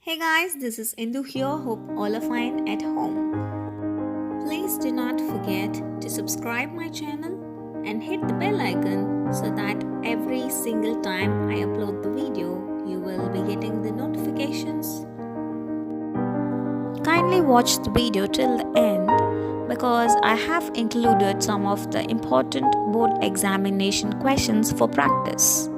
Hey guys, this is Indu here. Hope all are fine at home. Please do not forget to subscribe my channel and hit the bell icon so that every single time I upload the video, you will be getting the notifications. Kindly watch the video till the end because I have included some of the important board examination questions for practice.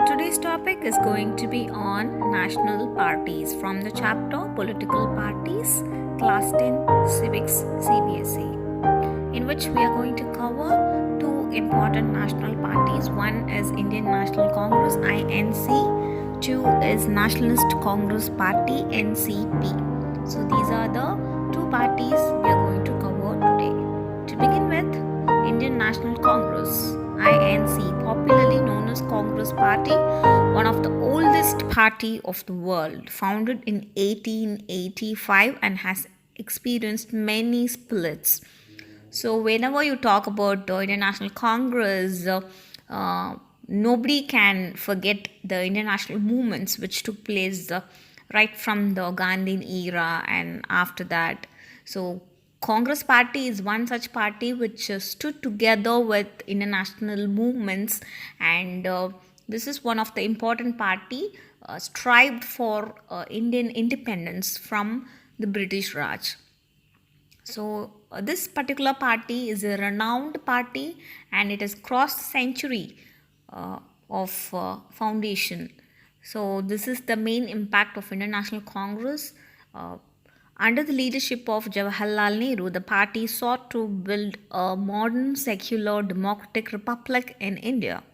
Today's topic is going to be on national parties from the chapter Political Parties, Class 10, Civics, CBSE, in which we are going to cover two important national parties. One is Indian National Congress, INC, two is Nationalist Congress Party, NCP. So these are the two parties we are going to cover today. To begin with, Indian National Congress, INC, popularly known as Congress Party, one of the oldest party of the world, founded in 1885 and has experienced many splits. So whenever you talk about the Indian National Congress, nobody can forget the Indian national movements which took place right from the Gandhian era and after that. So Congress Party is one such party which stood together with international movements, and this is one of the important party strived for Indian independence from the British Raj. So this particular party is a renowned party and it has crossed century of foundation. So this is the main impact of International Congress. Under the leadership of Jawaharlal Nehru, the party sought to build a modern secular democratic republic in India.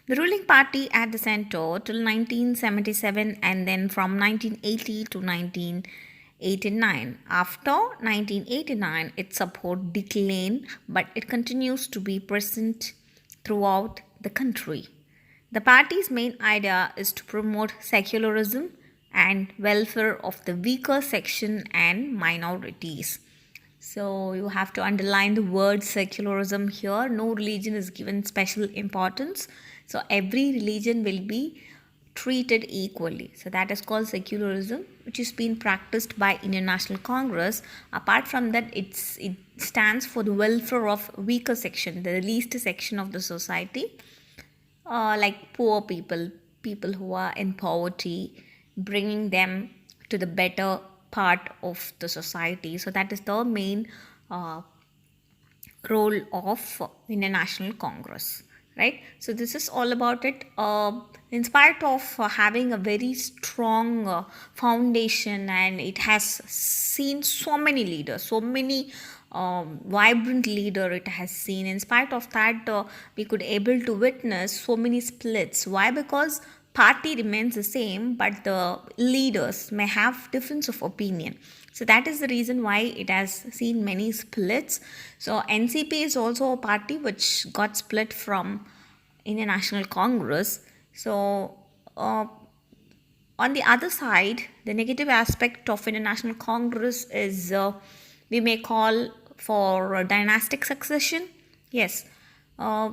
The ruling party at the center till 1977 and then from 1980 to 1989. After 1989, its support declined, but it continues to be present throughout the country. The party's main idea is to promote secularism and welfare of the weaker section and minorities. So you have to underline the word secularism here. No religion is given special importance. So every religion will be treated equally. So that is called secularism, which is being practiced by Indian National Congress. Apart from that, it stands for the welfare of weaker section, the least section of the society, like poor people, people who are in poverty, bringing them to the better part of the society. So that is the main role of Indian National Congress, right? So this is all about it. In spite of having a very strong foundation, and it has seen so many leaders, so many vibrant leader it has seen. In spite of that, we could able to witness so many splits. Why? Because party remains the same, but the leaders may have difference of opinion. So that is the reason why it has seen many splits. So NCP is also a party which got split from Indian National Congress. So on the other side, the negative aspect of Indian National Congress is we may call for dynastic succession. Yes, uh,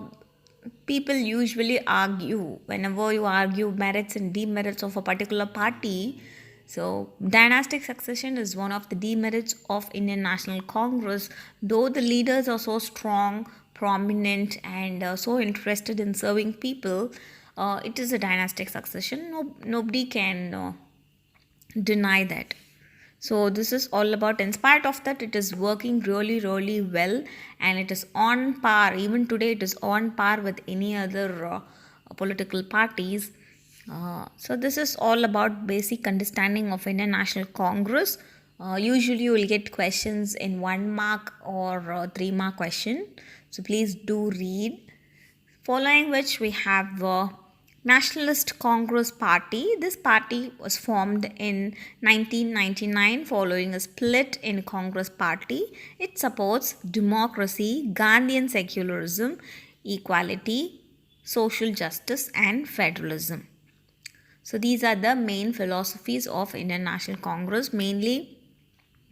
people usually argue whenever you argue merits and demerits of a particular party. So dynastic succession is one of the demerits of Indian National Congress. Though the leaders are so strong, prominent, and so interested in serving people, it is a dynastic succession. Nobody can deny that. So this is all about, in spite of that, it is working really, really well, and it is on par. Even today, it is on par with any other political parties. So this is all about basic understanding of Indian National Congress. Usually, you will get questions in 1 mark or 3 mark question. So please do read. Following which we have Nationalist Congress Party. This party was formed in 1999 following a split in Congress Party. It supports democracy, Gandhian secularism, equality, social justice, and federalism. So these are the main philosophies of Indian National Congress, mainly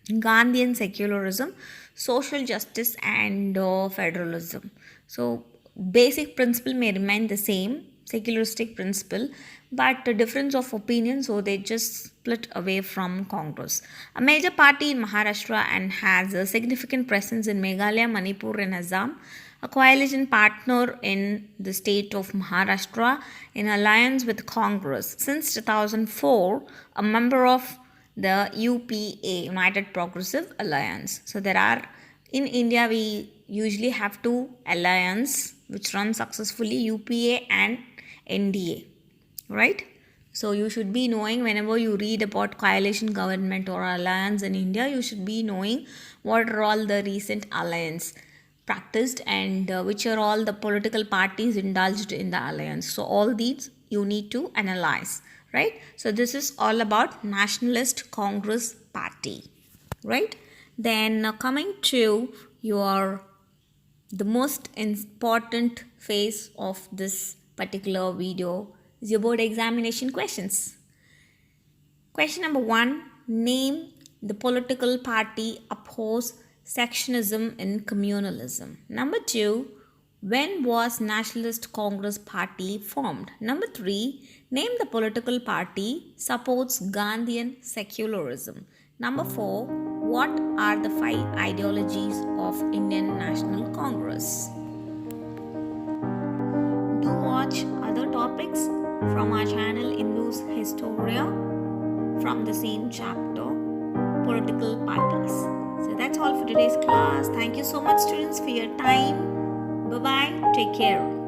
Gandhian secularism, social justice, and federalism. So basic principle may remain the same, secularistic principle, but a difference of opinion, so they just split away from Congress. A major party in Maharashtra and has a significant presence in Meghalaya, Manipur, and Assam. A coalition partner in the state of Maharashtra in alliance with Congress. Since 2004, a member of the UPA, United Progressive Alliance. So there are, in India, we usually have two alliance which run successfully, UPA and NDA, right? So you should be knowing, whenever you read about coalition government or alliance in India, you should be knowing what are all the recent alliance practiced and which are all the political parties indulged in the alliance. So all these you need to analyze, right? So this is all about Nationalist Congress Party, right? Then coming to your the most important phase of this particular video is your board examination questions. Question number 1, name the political party opposed sectionism and communalism. Number 2, when was Nationalist Congress Party formed? Number 3, name the political party supports Gandhian secularism. Number 4, what are the 5 ideologies of Indian National Congress? Do watch other topics from our channel Indus Historia from the same chapter, political parties. So that's all for today's class. Thank you so much, students, for your time. Bye-bye. Take care.